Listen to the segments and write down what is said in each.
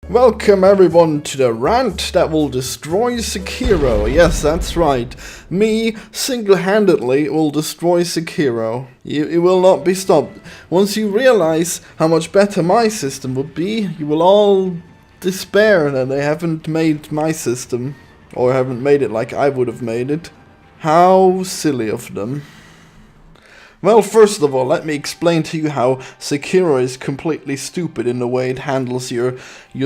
Welcome everyone to the rant that will destroy Sekiro. Yes, that's right. Me, single-handedly, will destroy Sekiro. It will not be stopped. Once you realize how much better my system would be, you will all despair that they haven't made my system. Or haven't made it like I would have made it. How silly of them. Well, first of all, let me explain to you how Sekiro is completely stupid in the way it handles your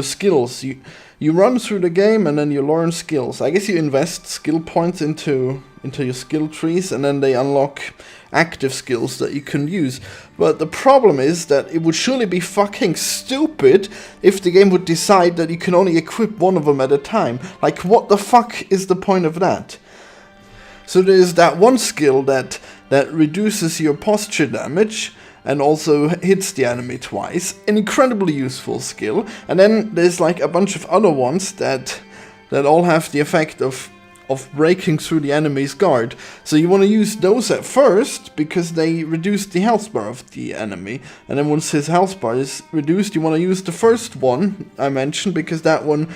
skills. You run through the game and then you learn skills. I guess you invest skill points into your skill trees and then they unlock active skills that you can use. But the problem is that it would surely be fucking stupid if the game would decide that you can only equip one of them at a time. Like, what the fuck is the point of that? So there's that one skill that reduces your posture damage and also hits the enemy twice. An incredibly useful skill. And then there's like a bunch of other ones that all have the effect of breaking through the enemy's guard. So you want to use those at first because they reduce the health bar of the enemy. And then once his health bar is reduced, you want to use the first one I mentioned because that one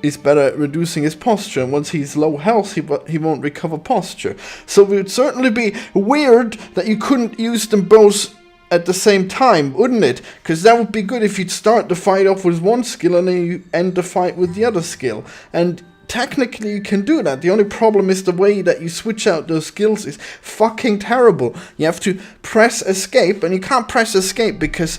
is better at reducing his posture, and once he's low health, he won't recover posture. So it would certainly be weird that you couldn't use them both at the same time, wouldn't it? Because that would be good if you'd start the fight off with one skill and then you end the fight with the other skill. And technically you can do that. The only problem is the way that you switch out those skills is fucking terrible. You have to press escape, and you can't press escape because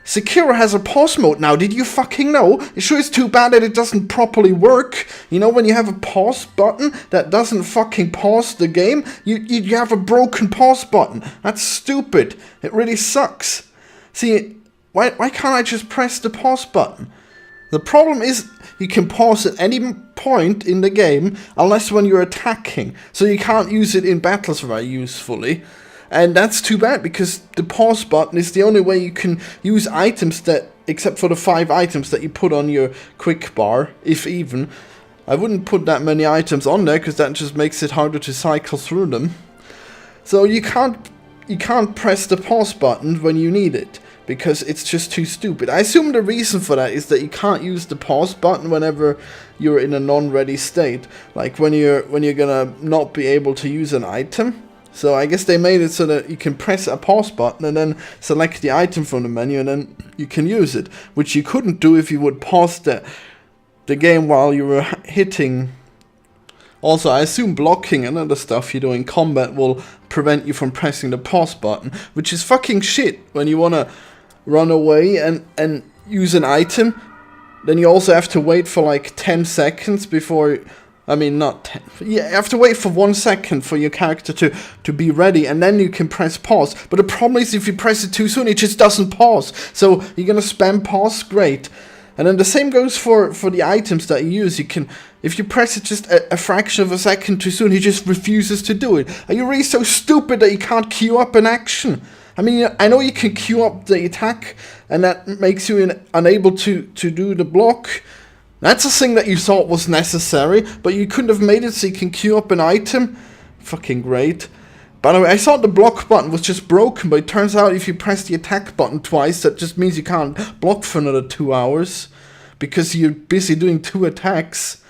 Sekiro has a pause mode now. Did you fucking know? It sure is too bad that it doesn't properly work. You know, when you have a pause button that doesn't fucking pause the game, you have a broken pause button. That's stupid. It really sucks. See, why can't I just press the pause button? The problem is you can pause at any point in the game unless when you're attacking. So you can't use it in battles very usefully. And that's too bad because the pause button is the only way you can use items that, except for the 5 items that you put on your quick bar, if even. I wouldn't put that many items on there because that just makes it harder to cycle through them. So you can't press the pause button when you need it because it's just too stupid. I assume the reason for that is that you can't use the pause button whenever you're in a non-ready state, like when you're gonna not be able to use an item. So I guess they made it so that you can press a pause button and then select the item from the menu and then you can use it. Which you couldn't do if you would pause the game while you were hitting. Also, I assume blocking and other stuff you do in combat will prevent you from pressing the pause button. Which is fucking shit when you want to run away and use an item. Then you also have to wait for like 10 seconds before... I mean, not 10. Yeah, you have to wait for 1 second for your character to be ready, and then you can press pause. But the problem is if you press it too soon, it just doesn't pause. So you're gonna spam pause, great. And then the same goes for the items that you use. You can, if you press it just a fraction of a second too soon, he just refuses to do it. Are you really so stupid that you can't queue up an action? I mean, I know you can queue up the attack, and that makes you unable to do the block. That's a thing that you thought was necessary, but you couldn't have made it so you can queue up an item? Fucking great. By the way, I thought the block button was just broken, but it turns out if you press the attack button twice, that just means you can't block for another 2 hours. Because you're busy doing 2 attacks.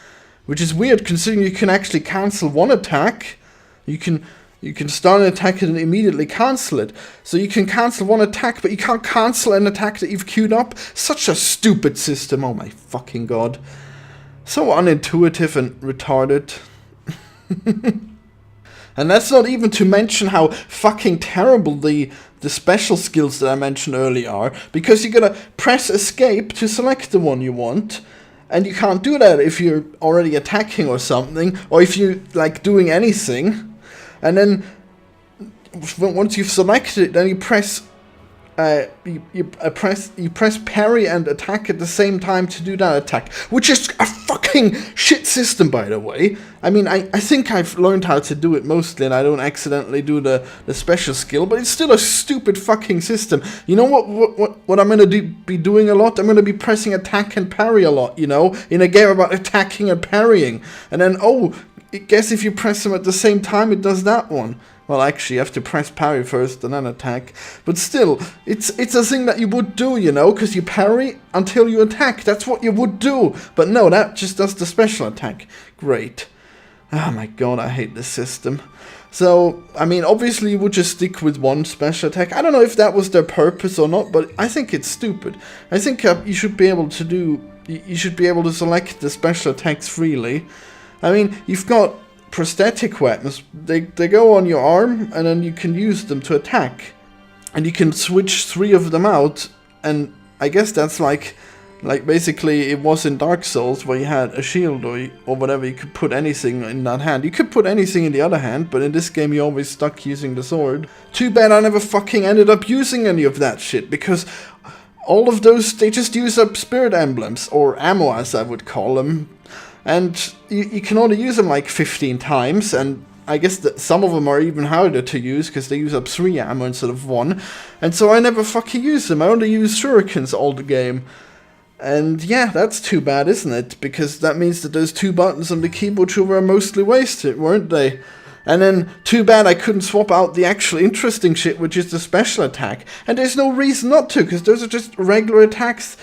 Which is weird, considering you can actually cancel one attack. You can start an attack and immediately cancel it. So you can cancel one attack, but you can't cancel an attack that you've queued up. Such a stupid system, oh my fucking god. So unintuitive and retarded. And that's not even to mention how fucking terrible the special skills that I mentioned earlier are. Because you're gonna press escape to select the one you want. And you can't do that if you're already attacking or something. Or if you're like doing anything. And then, once you've selected it, then you press parry and attack at the same time to do that attack, which is a fucking shit system, by the way. I mean, I think I've learned how to do it mostly, and I don't accidentally do the special skill, but it's still a stupid fucking system. You know what I'm gonna be doing a lot? I'm gonna be pressing attack and parry a lot, you know, in a game about attacking and parrying, and then I guess if you press them at the same time, it does that one. Well, actually, you have to press parry first and then attack. But still, it's a thing that you would do, you know, because you parry until you attack. That's what you would do. But no, that just does the special attack. Great. Oh my god, I hate this system. So, I mean, obviously you would just stick with one special attack. I don't know if that was their purpose or not, but I think it's stupid. I think you should be able to select the special attacks freely. I mean, you've got prosthetic weapons. They go on your arm, and then you can use them to attack. And you can switch 3 of them out, and I guess that's like basically it was in Dark Souls where you had a shield or whatever. You could put anything in that hand. You could put anything in the other hand, but in this game you're always stuck using the sword. Too bad I never fucking ended up using any of that shit, because all of those, they just use up spirit emblems, or ammo as I would call them. And you can only use them like 15 times, and I guess that some of them are even harder to use because they use up 3 ammo instead of 1. And so I never fucking use them. I only use shurikens all the game. And yeah, that's too bad, isn't it? Because that means that those 2 buttons on the keyboard were mostly wasted, weren't they? And then, too bad I couldn't swap out the actual interesting shit, which is the special attack. And there's no reason not to, because those are just regular attacks.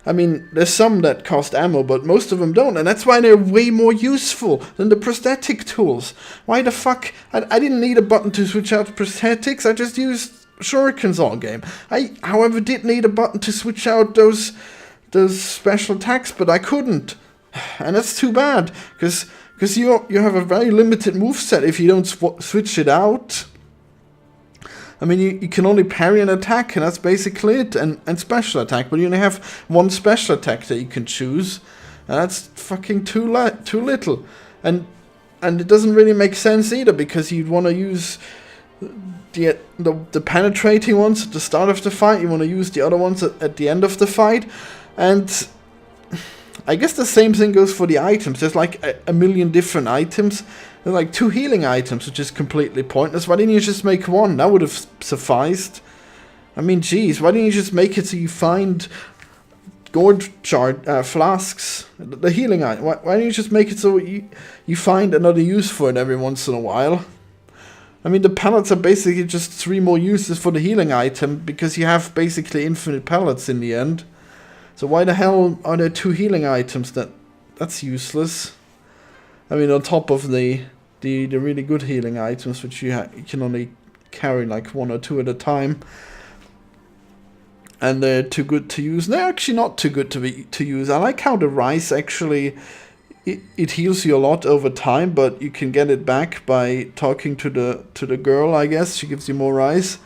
I mean, there's some that cost ammo, but most of them don't, and that's why they're way more useful than the prosthetic tools. Why the fuck? I didn't need a button to switch out prosthetics, I just used shurikens all game. I, however, did need a button to switch out those special attacks, but I couldn't. And that's too bad, because you have a very limited moveset if you don't switch it out. I mean, you can only parry an attack, and that's basically it, and special attack, but you only have 1 special attack that you can choose, and that's fucking too little. And it doesn't really make sense either, because you'd want to use the penetrating ones at the start of the fight, you want to use the other ones at the end of the fight, and I guess the same thing goes for the items. There's like a million different items. There's like 2 healing items, which is completely pointless. Why didn't you just make 1? That would have sufficed. I mean, geez, why didn't you just make it so you find gourd flasks, the healing item? Why don't you just make it so you find another use for it every once in a while? I mean, the pellets are basically just 3 more uses for the healing item, because you have basically infinite pellets in the end. So why the hell are there 2 healing items? That's useless. I mean, on top of the really good healing items, which you can only carry like 1 or 2 at a time, and they're too good to use. They're actually not too good to use. I like how the rice actually it heals you a lot over time, but you can get it back by talking to the girl. I guess she gives you more rice.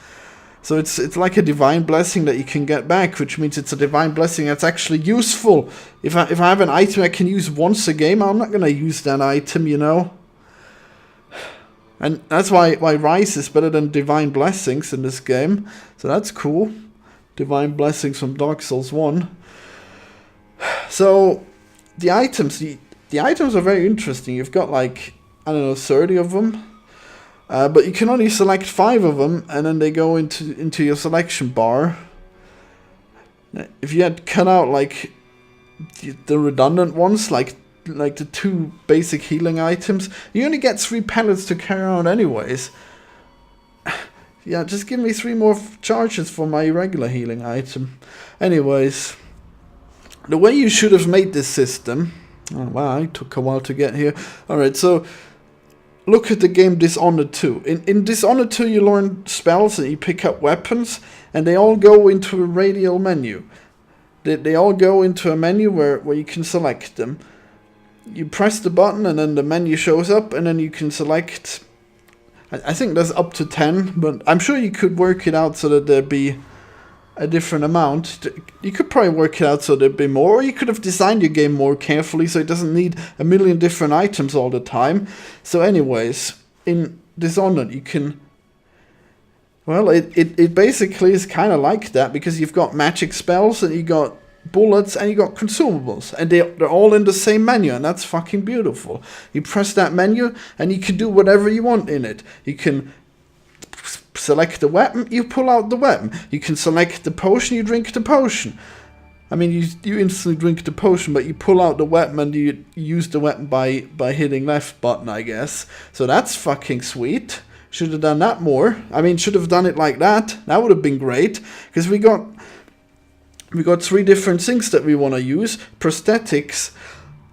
So it's like a divine blessing that you can get back, which means it's a divine blessing that's actually useful. If I have an item I can use once a game, I'm not gonna use that item, you know. And that's why rice is better than divine blessings in this game. So that's cool. Divine blessings from Dark Souls 1. So the items are very interesting. You've got like, I don't know, 30 of them. But you can only select 5 of them, and then they go into your selection bar. If you had cut out like the redundant ones, like the 2 basic healing items, you only get 3 pellets to carry around anyways. Yeah, just give me 3 more charges for my regular healing item. Anyways, the way you should have made this system. Oh wow, it took a while to get here. Alright, so look at the game Dishonored 2. In Dishonored 2 you learn spells and you pick up weapons, and they all go into a radial menu. They all go into a menu where you can select them. You press the button and then the menu shows up, and then you can select, I think there's up to 10, but I'm sure you could work it out so that there'd be a different amount. You could probably work it out so there'd be more, or you could have designed your game more carefully so it doesn't need a million different items all the time. So anyways, in Dishonored you can, well, it basically is kind of like that, because you've got magic spells and you got bullets and you got consumables, and they're all in the same menu, and that's fucking beautiful. You press that menu and you can do whatever you want in it. You can select the weapon, you pull out the weapon. You can select the potion, you drink the potion. I mean, you instantly drink the potion, but you pull out the weapon and you use the weapon by hitting left button, I guess. So that's fucking sweet. Should have done that more. I mean, should have done it like that. That would have been great. Because we got 3 different things that we want to use. Prosthetics,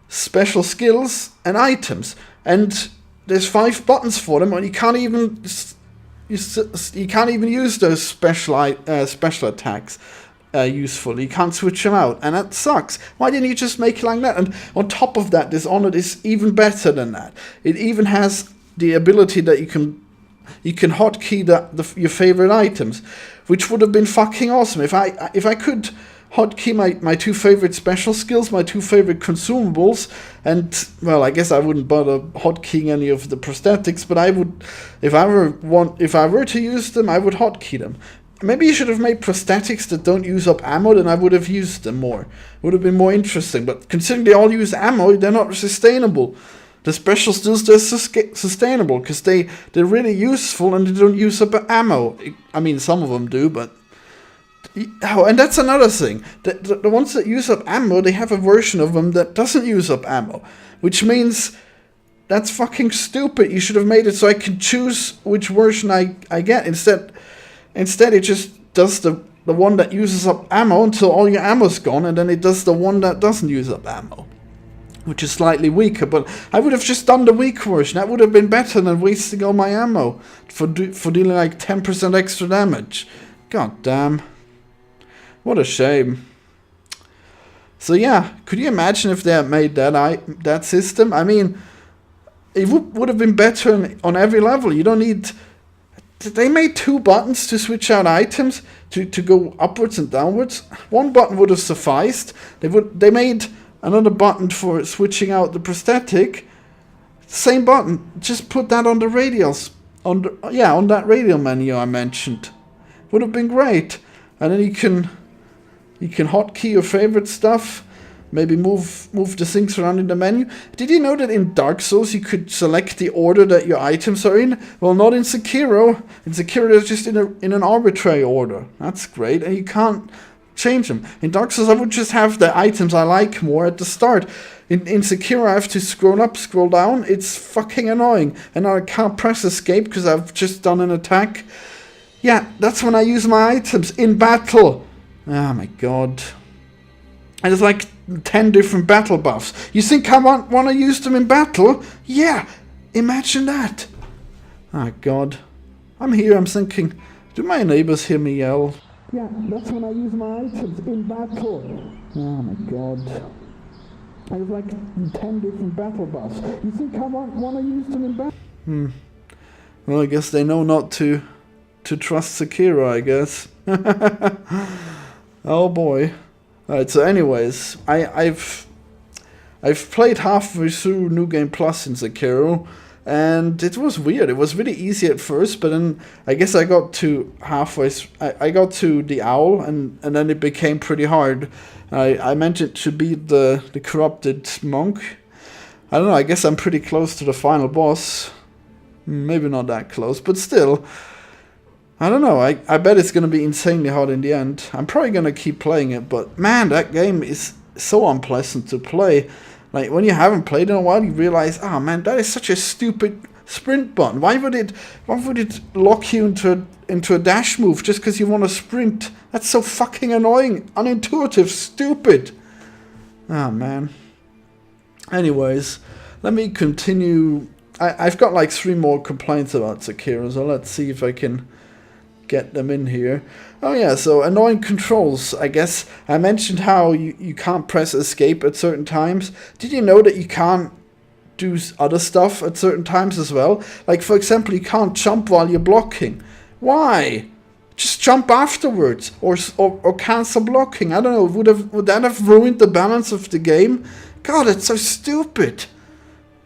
special skills, and items. And there's 5 buttons for them, and you can't even use those special attacks usefully. You can't switch them out, and that sucks. Why didn't you just make it like that? And on top of that, Dishonored is even better than that. It even has the ability that you can hotkey your favorite items, which would have been fucking awesome if I could hotkey my 2 favorite special skills, my 2 favorite consumables, and, well, I guess I wouldn't bother hotkeying any of the prosthetics, but I would, if I were to use them, I would hotkey them. Maybe you should have made prosthetics that don't use up ammo, then I would have used them more. Would have been more interesting, but considering they all use ammo, they're not sustainable. The special skills, they're sustainable, because they're really useful and they don't use up ammo. I mean, some of them do, but... Oh, and that's another thing. The ones that use up ammo, they have a version of them that doesn't use up ammo. Which means that's fucking stupid. You should have made it so I can choose which version I get. Instead it just does the one that uses up ammo until all your ammo's gone, and then it does the one that doesn't use up ammo, which is slightly weaker. But I would have just done the weak version. That would have been better than wasting all my ammo for dealing like 10% extra damage. God damn. What a shame. So yeah, could you imagine if they had made that system? I mean, it would have been better on every level. You don't need... They made 2 buttons to switch out items, to go upwards and downwards. 1 button would have sufficed. They made another button for switching out the prosthetic. Same button. Just put that on the radials. On that radial menu I mentioned. Would have been great. And then you can hotkey your favorite stuff. Maybe move the things around in the menu. Did you know that in Dark Souls you could select the order that your items are in? Well, not in Sekiro. In Sekiro they're just in an arbitrary order. That's great, and you can't change them. In Dark Souls I would just have the items I like more at the start. In Sekiro I have to scroll up, scroll down. It's fucking annoying. And I can't press escape because I've just done an attack. Yeah, that's when I use my items in battle. Oh my god. And there's like 10 different battle buffs. You think I want to use them in battle? Yeah, imagine that. Oh god. I'm here, I'm thinking, do my neighbors hear me yell? Yeah, that's when I use my items in battle. Oh my god. And there's like 10 different battle buffs. You think I want to use them in battle? Well, I guess they know not to trust Sekiro, I guess. Oh boy. Alright, so anyways, I've played halfway through New Game Plus in Sekiro, and it was weird. It was really easy at first, but then I guess I got to halfway. I got to the owl, and then it became pretty hard. I mentioned to beat the corrupted monk. I don't know. I guess I'm pretty close to the final boss. Maybe not that close, but still. I don't know, I bet it's going to be insanely hard in the end. I'm probably going to keep playing it, but man, that game is so unpleasant to play. Like, when you haven't played in a while, you realize, oh man, that is such a stupid sprint button. Why would it lock you into a dash move just because you want to sprint? That's so fucking annoying, unintuitive, stupid. Oh man. Anyways, let me continue. I've got like 3 more complaints about Sekiro, so let's see if I can get them in here. Oh yeah, so annoying controls, I guess. I mentioned how you can't press escape at certain times. Did you know that you can't do other stuff at certain times as well? Like, for example, you can't jump while you're blocking. Why? Just jump afterwards, or cancel blocking. I don't know, would that have ruined the balance of the game? God, it's so stupid.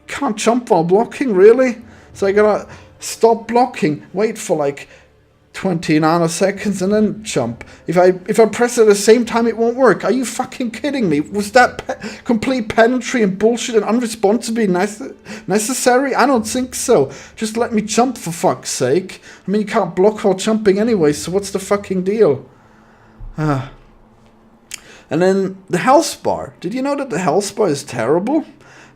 Can't jump while blocking, really? So I gotta stop blocking, wait for like 20 nanoseconds and then jump. If I press it at the same time, it won't work. Are you fucking kidding me? Was that complete pedantry and bullshit and unresponsibly necessary? I don't think so. Just let me jump, for fuck's sake. I mean, you can't block while jumping anyway, so what's the fucking deal? And then the health bar. Did you know that the health bar is terrible?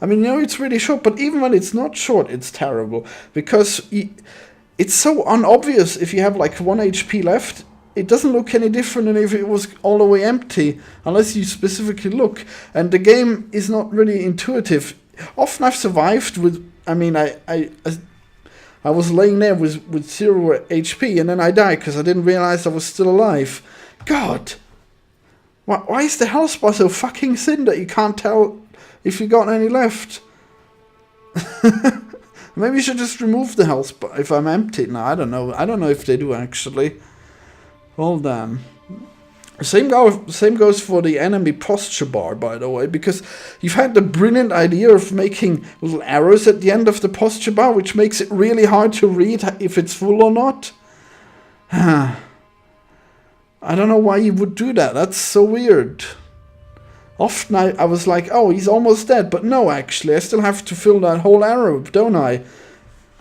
I mean, you know, it's really short, but even when it's not short, it's terrible. Because it's so unobvious if you have like 1 HP left. It doesn't look any different than if it was all the way empty, unless you specifically look. And the game is not really intuitive. Often I've survived with, I mean, I was laying there with 0 HP, and then I died because I didn't realize I was still alive. God! Why is the health bar so fucking thin that you can't tell if you got any left? Maybe you should just remove the health bar if I'm empty. No, I don't know. I don't know if they do actually. Hold on. Same goes for the enemy posture bar, by the way, because you've had the brilliant idea of making little arrows at the end of the posture bar, which makes it really hard to read if it's full or not. I don't know why you would do that. That's so weird. Often I was like, oh, he's almost dead, but no, actually, I still have to fill that whole arrow, don't I?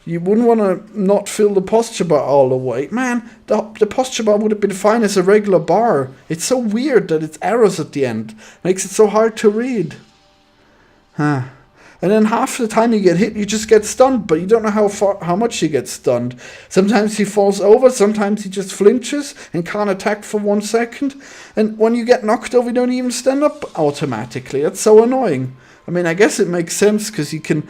You wouldn't want to not fill the posture bar all the way. Man, the posture bar would have been fine as a regular bar. It's so weird that it's arrows at the end. Makes it so hard to read. And then half the time you get hit, you just get stunned, but you don't know how much you get stunned. Sometimes he falls over, sometimes he just flinches and can't attack for 1 second. And when you get knocked over, you don't even stand up automatically. That's so annoying. I mean, I guess it makes sense because you can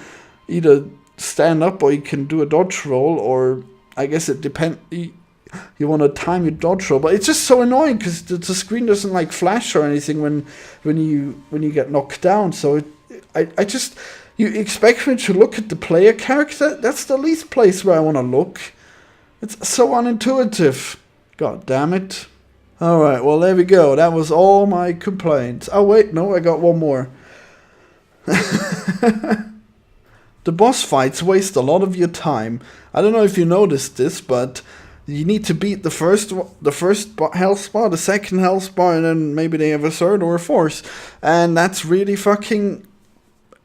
either stand up or you can do a dodge roll, or I guess it depends. You want to time your dodge roll, but it's just so annoying because the screen doesn't like flash or anything when you get knocked down. So you expect me to look at the player character? That's the least place where I want to look. It's so unintuitive. God damn it. Alright, well there we go. That was all my complaints. Oh wait, no, I got one more. The boss fights waste a lot of your time. I don't know if you noticed this, but you need to beat the first health bar, the second health bar, and then maybe they have a third or a fourth. And that's really fucking...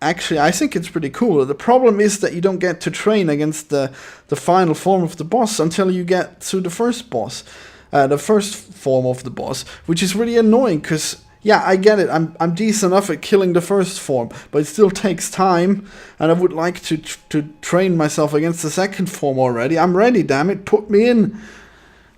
Actually, I think it's pretty cool. The problem is that you don't get to train against the final form of the boss until you get to the first boss. The first form of the boss, which is really annoying because... Yeah, I get it. I'm decent enough at killing the first form, but it still takes time, and I would like to train myself against the second form already. I'm ready, damn it. Put me in.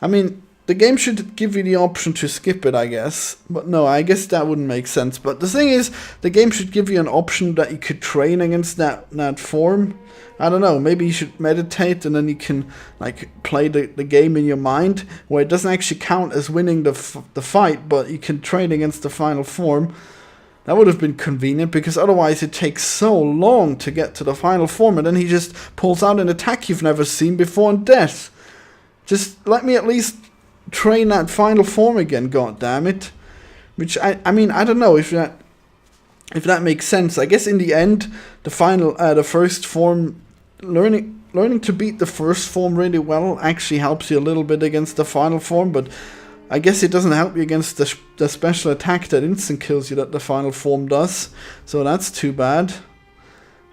I mean, the game should give you the option to skip it, I guess. But no, I guess that wouldn't make sense. But the thing is, the game should give you an option that you could train against that form. I don't know, maybe you should meditate and then you can like play the game in your mind where it doesn't actually count as winning the fight, but you can train against the final form. That would have been convenient because otherwise it takes so long to get to the final form and then he just pulls out an attack you've never seen before and death. Just let me at least train that final form again, god damn it. Which I mean, I don't know if that makes sense. I guess in the end, the first form, learning to beat the first form really well actually helps you a little bit against the final form, but I guess it doesn't help you against the special attack that instant kills you that the final form does. So that's too bad.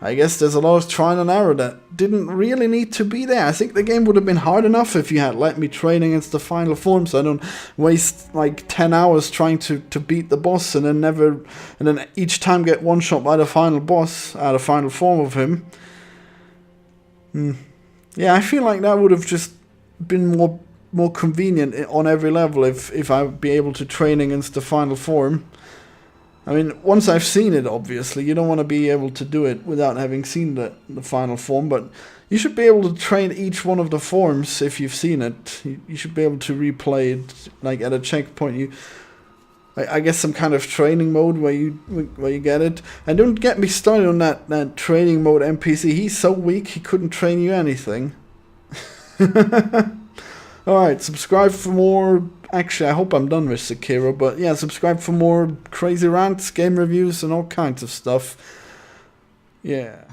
I guess there's a lot of trial and error that didn't really need to be there. I think the game would have been hard enough if you had let me train against the final form, so I don't waste like 10 hours trying to beat the boss and then each time get one shot by the final boss, the final form of him. Yeah, I feel like that would have just been more convenient on every level if I'd be able to train against the final form. I mean, once I've seen it, obviously, you don't want to be able to do it without having seen the final form, but you should be able to train each one of the forms if you've seen it. You should be able to replay it, like at a checkpoint. I guess some kind of training mode where you get it. And don't get me started on that training mode NPC. He's so weak, he couldn't train you anything. Alright, subscribe for more... Actually, I hope I'm done with Sekiro, but yeah, subscribe for more crazy rants, game reviews, and all kinds of stuff. Yeah.